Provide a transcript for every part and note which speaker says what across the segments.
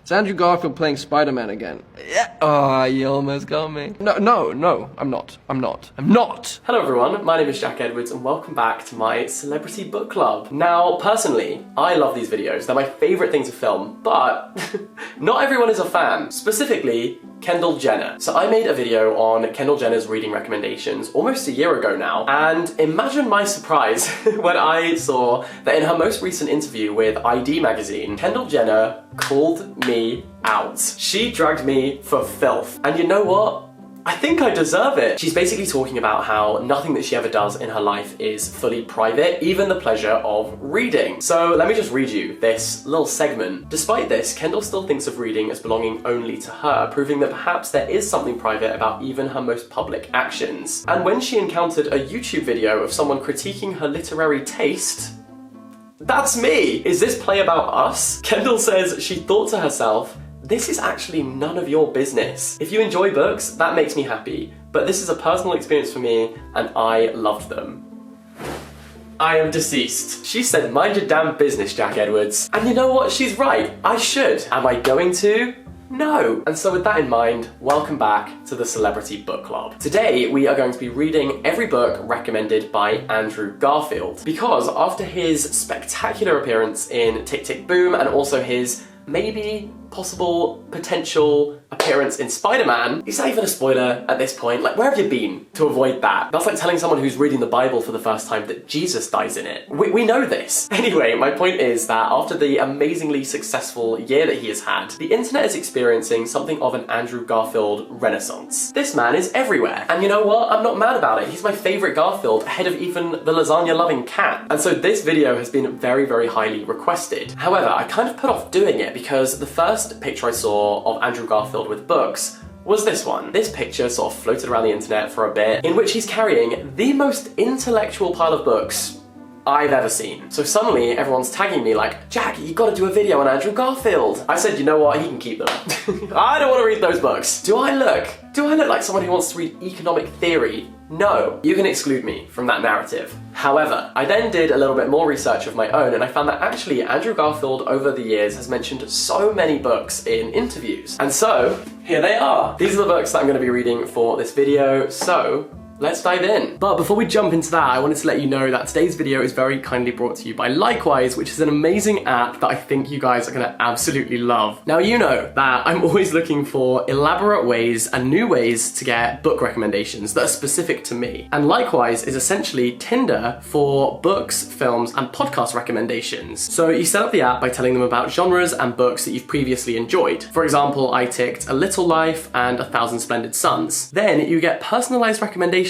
Speaker 1: It's Andrew Garfield playing Spider-Man again. Yeah. Oh, you almost got me. No, I'm not.
Speaker 2: Hello everyone, my name is Jack Edwards and welcome back to my Celebrity Book Club. Now, personally, I love these videos. They're my favourite thing to film, but not everyone is a fan. Specifically, Kendall Jenner. So I made a video on Kendall Jenner's reading recommendations almost a year ago now, and imagine my surprise when I saw that in her most recent interview with ID magazine, Kendall Jenner called me out. She dragged me for filth. And you know what? I think I deserve it. She's basically talking about how nothing that she ever does in her life is fully private, even the pleasure of reading. So let me just read you this little segment. Despite this, Kendall still thinks of reading as belonging only to her, proving that perhaps there is something private about even her most public actions. And when she encountered a YouTube video of someone critiquing her literary taste, that's me! Is this play about us? Kendall says she thought to herself, this is actually none of your business. If you enjoy books, that makes me happy, but this is a personal experience for me and I loved them. I am deceased. She said, mind your damn business, Jack Edwards. And you know what? She's right. I should. Am I going to? No. And so with that in mind, welcome back to the Celebrity Book Club. Today, we are going to be reading every book recommended by Andrew Garfield. Because after his spectacular appearance in Tick, Tick, Boom, and also his maybe possible potential appearance in Spider-Man, is that even a spoiler at this point? Like, where have you been to avoid that? That's like telling someone who's reading the Bible for the first time that Jesus dies in it. We know this. Anyway, my point is that after the amazingly successful year that he has had, the internet is experiencing something of an Andrew Garfield renaissance. This man is everywhere. And you know what? I'm not mad about it. He's my favorite Garfield, ahead of even the lasagna-loving cat. And so this video has been very, very highly requested. However, I kind of put off doing it because the first picture I saw of Andrew Garfield with books was this one. This picture sort of floated around the internet for a bit, in which he's carrying the most intellectual pile of books I've ever seen. So suddenly everyone's tagging me like, Jack, you gotta do a video on Andrew Garfield. I said, you know what, he can keep them. I don't want to read those books. Do I look like someone who wants to read economic theory? No, you can exclude me from that narrative. However, I then did a little bit more research of my own and I found that actually Andrew Garfield over the years has mentioned so many books in interviews. And so, here they are. These are the books that I'm going to be reading for this video, so let's dive in. But before we jump into that, I wanted to let you know that today's video is very kindly brought to you by Likewise, which is an amazing app that I think you guys are gonna absolutely love. Now, you know that I'm always looking for elaborate ways and new ways to get book recommendations that are specific to me. And Likewise is essentially Tinder for books, films, and podcast recommendations. So you set up the app by telling them about genres and books that you've previously enjoyed. For example, I ticked A Little Life and 1,000 Splendid Suns. Then you get personalized recommendations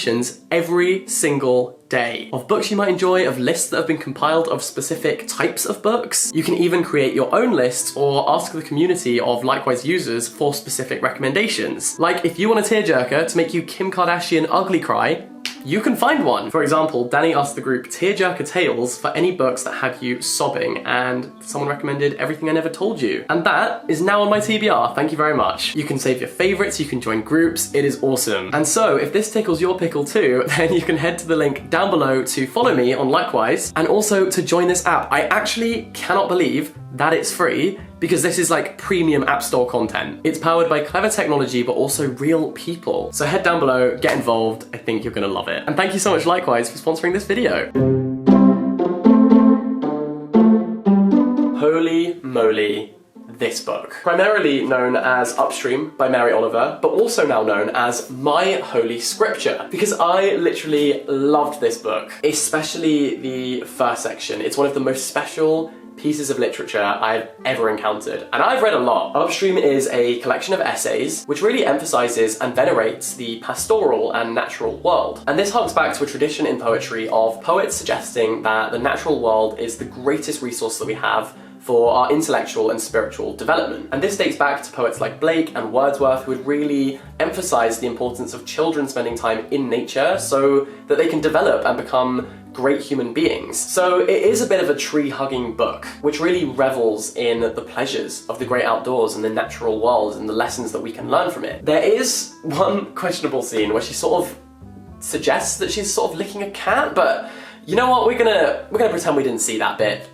Speaker 2: every single day of books you might enjoy, of lists that have been compiled of specific types of books. You can even create your own lists or ask the community of Likewise users for specific recommendations. Like if you want a tearjerker to make you Kim Kardashian ugly cry, you can find one. For example, Danny asked the group Tearjerker Tales for any books that had you sobbing, and someone recommended Everything I Never Told You. And that is now on my TBR, thank you very much. You can save your favorites, you can join groups, it is awesome. And so, if this tickles your pickle too, then you can head to the link down below to follow me on Likewise, and also to join this app. I actually cannot believe that it's free, because this is like premium App Store content. It's powered by clever technology, but also real people. So head down below, get involved, I think you're gonna love it. And thank you so much Likewise for sponsoring this video. Holy moly, this book. Primarily known as Upstream by Mary Oliver, but also now known as My Holy Scripture, because I literally loved this book, especially the first section. It's one of the most special pieces of literature I've ever encountered, and I've read a lot. Upstream is a collection of essays which really emphasizes and venerates the pastoral and natural world. And this harks back to a tradition in poetry of poets suggesting that the natural world is the greatest resource that we have for our intellectual and spiritual development. And this dates back to poets like Blake and Wordsworth, who would really emphasize the importance of children spending time in nature so that they can develop and become great human beings. So it is a bit of a tree-hugging book, which really revels in the pleasures of the great outdoors and the natural world and the lessons that we can learn from it. There is one questionable scene where she sort of suggests that she's sort of licking a cat, but you know what, we're gonna pretend we didn't see that bit.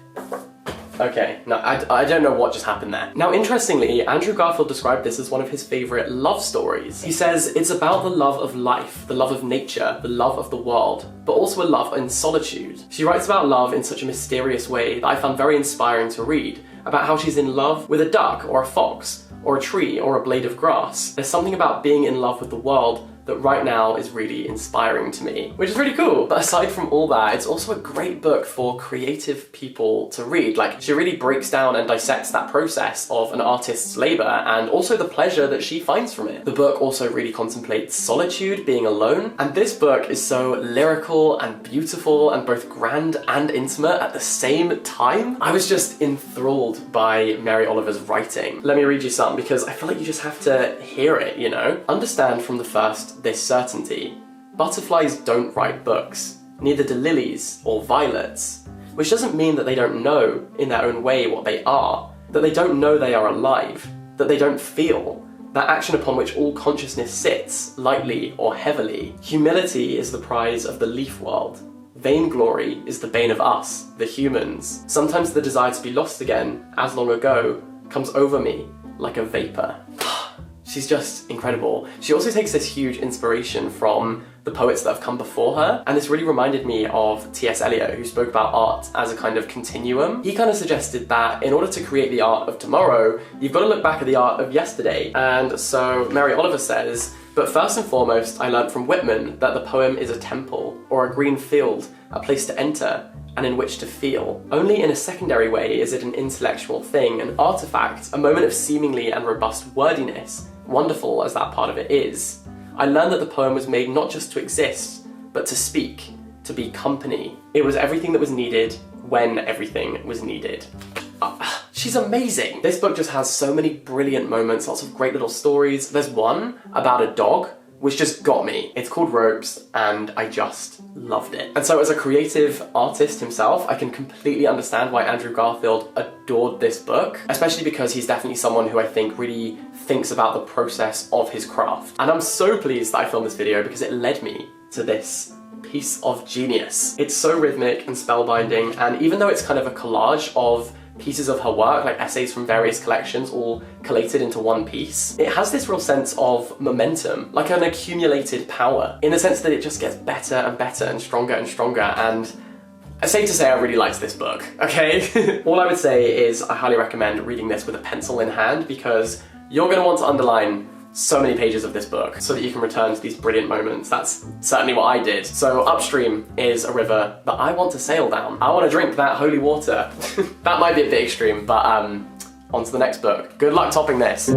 Speaker 2: Okay, no, I don't know what just happened there. Now, interestingly, Andrew Garfield described this as one of his favorite love stories. He says, it's about the love of life, the love of nature, the love of the world, but also a love in solitude. She writes about love in such a mysterious way that I found very inspiring to read, about how she's in love with a duck or a fox, or a tree or a blade of grass. There's something about being in love with the world that right now is really inspiring to me, which is really cool. But aside from all that, it's also a great book for creative people to read. Like, she really breaks down and dissects that process of an artist's labor and also the pleasure that she finds from it. The book also really contemplates solitude, being alone, and this book is so lyrical and beautiful and both grand and intimate at the same time. I was just enthralled by Mary Oliver's writing. Let me read you some because I feel like you just have to hear it, you know? Understand from the first this certainty. Butterflies don't write books, neither do lilies or violets, which doesn't mean that they don't know in their own way what they are, that they don't know they are alive, that they don't feel, that action upon which all consciousness sits, lightly or heavily. Humility is the prize of the leaf world. Vainglory is the bane of us, the humans. Sometimes the desire to be lost again, as long ago, comes over me like a vapor. She's just incredible. She also takes this huge inspiration from the poets that have come before her, and this really reminded me of T.S. Eliot, who spoke about art as a kind of continuum. He kind of suggested that in order to create the art of tomorrow, you've got to look back at the art of yesterday. And so Mary Oliver says, but first and foremost, I learnt from Whitman that the poem is a temple, or a green field, a place to enter, and in which to feel. Only in a secondary way is it an intellectual thing, an artifact, a moment of seemingly and robust wordiness, wonderful as that part of it is. I learned that the poem was made not just to exist, but to speak, to be company. It was everything that was needed when everything was needed. She's amazing! This book just has so many brilliant moments, lots of great little stories. There's one about a dog, which just got me. It's called Ropes, and I just loved it. And so as a creative artist himself, I can completely understand why Andrew Garfield adored this book, especially because he's definitely someone who I think really thinks about the process of his craft. And I'm so pleased that I filmed this video because it led me to this piece of genius. It's so rhythmic and spellbinding, and even though it's kind of a collage of pieces of her work, like essays from various collections all collated into one piece, it has this real sense of momentum, like an accumulated power, in the sense that it just gets better and better and stronger, and it's safe to say I really liked this book, okay? All I would say is I highly recommend reading this with a pencil in hand because you're going to want to underline so many pages of this book so that you can return to these brilliant moments. That's certainly what I did. So upstream is a river that I want to sail down. I want to drink that holy water. That might be a bit extreme, but on to the next book. Good luck topping this.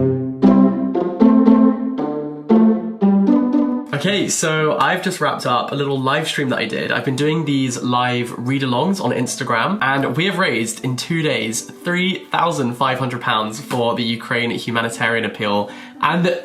Speaker 2: Okay, so I've just wrapped up a little live stream that I did. I've been doing these live read-alongs on Instagram, and we have raised in 2 days £3,500 for the Ukraine humanitarian appeal. And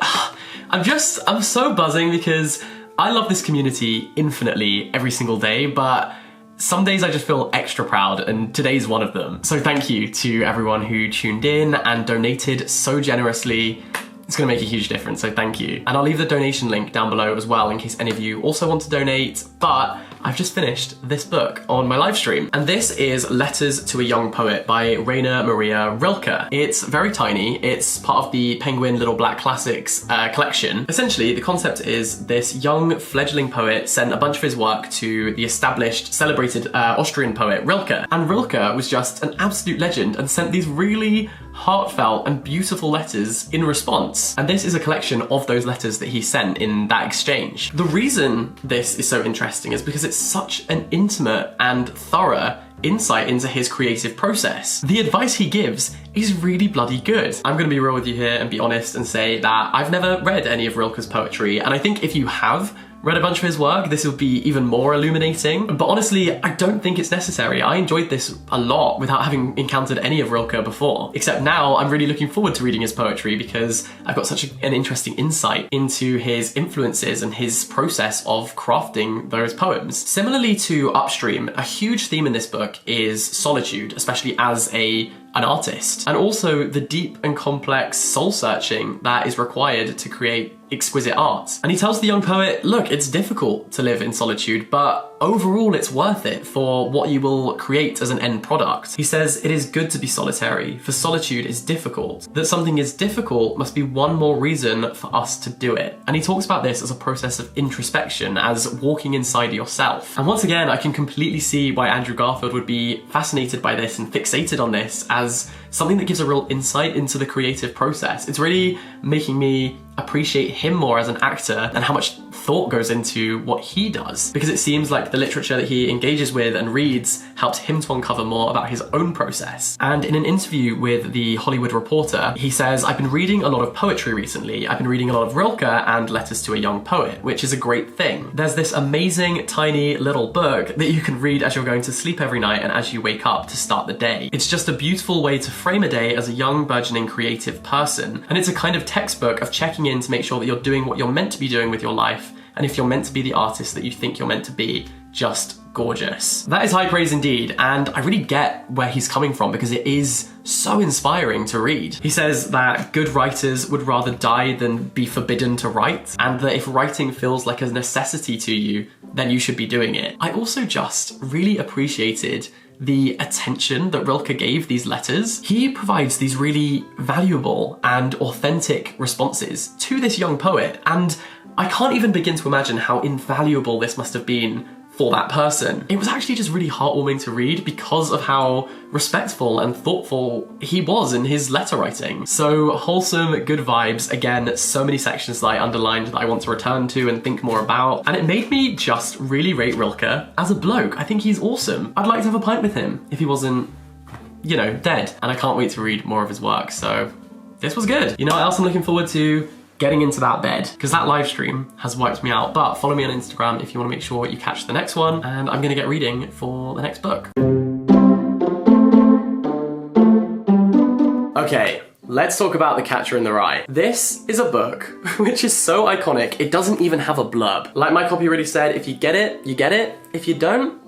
Speaker 2: I'm so buzzing because I love this community infinitely every single day, but some days I just feel extra proud, and today's one of them. So thank you to everyone who tuned in and donated so generously. It's gonna make a huge difference, so thank you. And I'll leave the donation link down below as well in case any of you also want to donate, but I've just finished this book on my live stream. And this is Letters to a Young Poet by Rainer Maria Rilke. It's very tiny. It's part of the Penguin Little Black Classics collection. Essentially, the concept is this young fledgling poet sent a bunch of his work to the established, celebrated Austrian poet Rilke. And Rilke was just an absolute legend and sent these really heartfelt and beautiful letters in response. And this is a collection of those letters that he sent in that exchange. The reason this is so interesting is because it's such an intimate and thorough insight into his creative process. The advice he gives is really bloody good. I'm gonna be real with you here and be honest and say that I've never read any of Rilke's poetry, and I think if you have read a bunch of his work, this will be even more illuminating. But honestly, I don't think it's necessary. I enjoyed this a lot without having encountered any of Rilke before. Except now I'm really looking forward to reading his poetry because I've got such an interesting insight into his influences and his process of crafting those poems. Similarly to Upstream, a huge theme in this book is solitude, especially as an artist, and also the deep and complex soul-searching that is required to create exquisite art. And he tells the young poet, look, it's difficult to live in solitude, but overall it's worth it for what you will create as an end product. He says, it is good to be solitary, for solitude is difficult. That something is difficult must be one more reason for us to do it. And he talks about this as a process of introspection, as walking inside yourself. And once again, I can completely see why Andrew Garfield would be fascinated by this and fixated on this as something that gives a real insight into the creative process. It's really making me appreciate him more as an actor and how much thought goes into what he does, because it seems like the literature that he engages with and reads helps him to uncover more about his own process. And in an interview with the Hollywood Reporter, he says, I've been reading a lot of poetry recently. I've been reading a lot of rilke and Letters to a Young Poet, which is a great thing. There's this amazing tiny little book that you can read as you're going to sleep every night and as you wake up to start the day. It's just a beautiful way to frame a day as a young burgeoning creative person, and it's a kind of textbook of checking in to make sure that you're doing what you're meant to be doing with your life, and if you're meant to be the artist that you think you're meant to be, just gorgeous. That is high praise indeed, and I really get where he's coming from because it is so inspiring to read. He says that good writers would rather die than be forbidden to write, and that if writing feels like a necessity to you, then you should be doing it. I also just really appreciated the attention that Rilke gave these letters. He provides these really valuable and authentic responses to this young poet, and I can't even begin to imagine how invaluable this must have been for that person. It was actually just really heartwarming to read because of how respectful and thoughtful he was in his letter writing. So wholesome, good vibes. Again, so many sections that I underlined that I want to return to and think more about. And it made me just really rate Rilke as a bloke. I think he's awesome. I'd like to have a pint with him if he wasn't, you know, dead. And I can't wait to read more of his work. So this was good. You know what else I'm looking forward to? Getting into that bed, because that live stream has wiped me out. But follow me on Instagram if you want to make sure you catch the next one, and I'm gonna get reading for the next book. Okay, let's talk about The Catcher in the Rye. This is a book which is so iconic, it doesn't even have a blurb. Like my copy already said, if you get it, you get it. If you don't,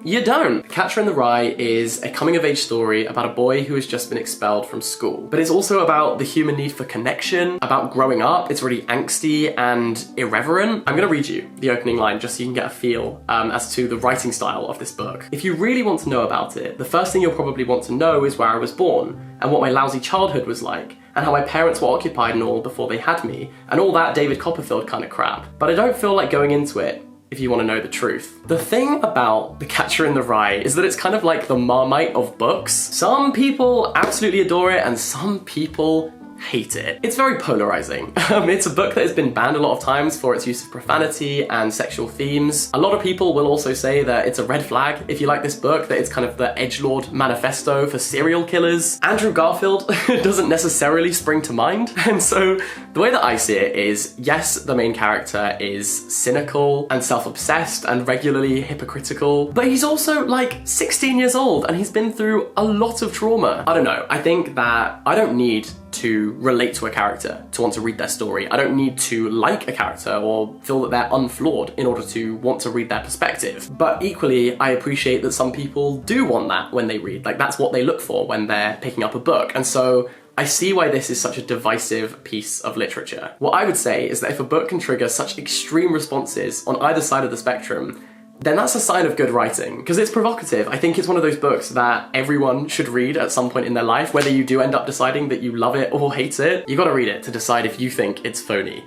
Speaker 2: you don't. The Catcher in the Rye is a coming-of-age story about a boy who has just been expelled from school. But it's also about the human need for connection, about growing up. It's really angsty and irreverent. I'm gonna read you the opening line just so you can get a feel as to the writing style of this book. If you really want to know about it, the first thing you'll probably want to know is where I was born, and what my lousy childhood was like, and how my parents were occupied and all before they had me, and all that David Copperfield kind of crap. But I don't feel like going into it if you want to know the truth. The thing about The Catcher in the Rye is that it's kind of like the Marmite of books. Some people absolutely adore it and some people hate it. It's very polarizing. It's a book that has been banned a lot of times for its use of profanity and sexual themes. A lot of people will also say that it's a red flag if you like this book, that it's kind of the edgelord manifesto for serial killers. Andrew Garfield doesn't necessarily spring to mind, and so the way that I see it is, yes, the main character is cynical and self-obsessed and regularly hypocritical, but he's also like 16 years old and he's been through a lot of trauma. I don't know, I think that I don't need to relate to a character to want to read their story. I don't need to like a character or feel that they're unflawed in order to want to read their perspective. But equally, I appreciate that some people do want that when they read. Like, that's what they look for when they're picking up a book. And so I see why this is such a divisive piece of literature. What I would say is that if a book can trigger such extreme responses on either side of the spectrum, then that's a sign of good writing, because it's provocative. I think it's one of those books that everyone should read at some point in their life, whether you do end up deciding that you love it or hate it. You gotta read it to decide if you think it's phony.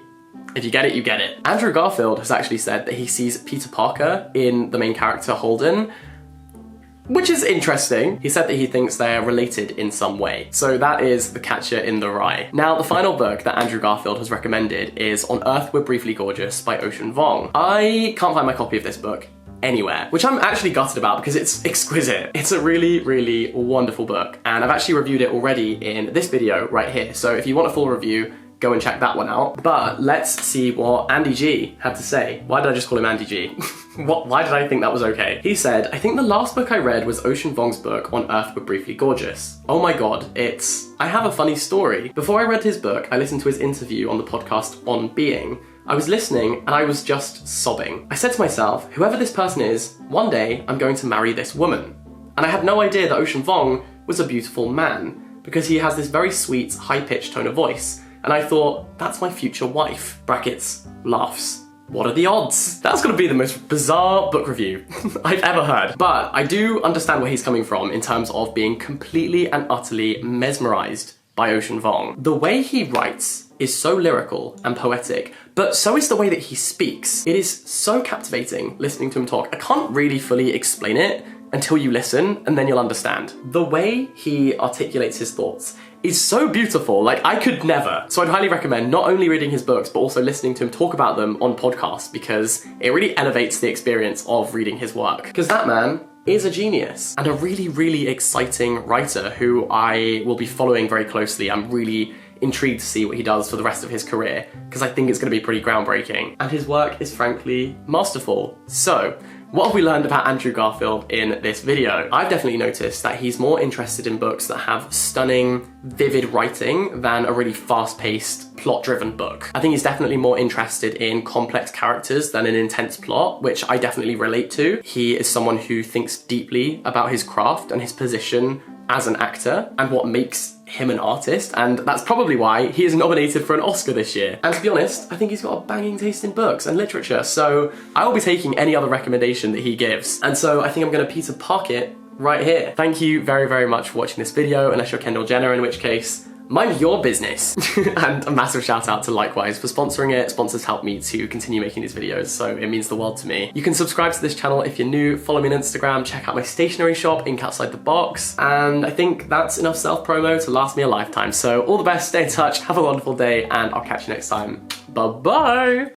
Speaker 2: If you get it, you get it. Andrew Garfield has actually said that he sees Peter Parker in the main character Holden, which is interesting. He said that he thinks they're related in some way. So that is The Catcher in the Rye. Now, the final book that Andrew Garfield has recommended is On Earth We're Briefly Gorgeous by Ocean Vuong. I can't find my copy of this book anywhere, which I'm actually gutted about because it's exquisite. It's a really, really wonderful book, and I've actually reviewed it already in this video right here. So if you want a full review, go and check that one out. But let's see what Andy G had to say. Why did I just call him Andy G? Why did I think that was okay? He said, I think the last book I read was Ocean Vuong's book On Earth We're Briefly Gorgeous. Oh my god, I have a funny story. Before I read his book, I listened to his interview on the podcast On Being. I was listening and I was just sobbing. I said to myself, whoever this person is, one day I'm going to marry this woman. And I had no idea that Ocean Vuong was a beautiful man, because he has this very sweet, high-pitched tone of voice. And I thought, that's my future wife. Brackets, laughs. What are the odds? That's gonna be the most bizarre book review I've ever heard. But I do understand where he's coming from in terms of being completely and utterly mesmerized by Ocean Vuong. The way he writes is so lyrical and poetic, but so is the way that he speaks. It is so captivating listening to him talk. I can't really fully explain it until you listen, and then you'll understand. The way he articulates his thoughts is so beautiful, like I could never. So I'd highly recommend not only reading his books, but also listening to him talk about them on podcasts, because it really elevates the experience of reading his work. Because that man is a genius and a really, really exciting writer who I will be following very closely. I'm really intrigued to see what he does for the rest of his career, because I think it's going to be pretty groundbreaking. And his work is frankly masterful. So, what have we learned about Andrew Garfield in this video? I've definitely noticed that he's more interested in books that have stunning, vivid writing than a really fast-paced, plot-driven book. I think he's definitely more interested in complex characters than an intense plot, which I definitely relate to. He is someone who thinks deeply about his craft and his position as an actor and what makes him an artist, and that's probably why he is nominated for an Oscar this year. And to be honest, I think he's got a banging taste in books and literature, so I will be taking any other recommendation that he gives. And so I think I'm gonna Peter Park it right here. Thank you very, very much for watching this video, unless you're Kendall Jenner, in which case, mind your business. And a massive shout out to Likewise for sponsoring it. Sponsors help me to continue making these videos, so it means the world to me. You can subscribe to this channel if you're new, follow me on Instagram, check out my stationery shop, Ink Outside the Box, and I think that's enough self-promo to last me a lifetime. So all the best, stay in touch, have a wonderful day, and I'll catch you next time. Bye-bye!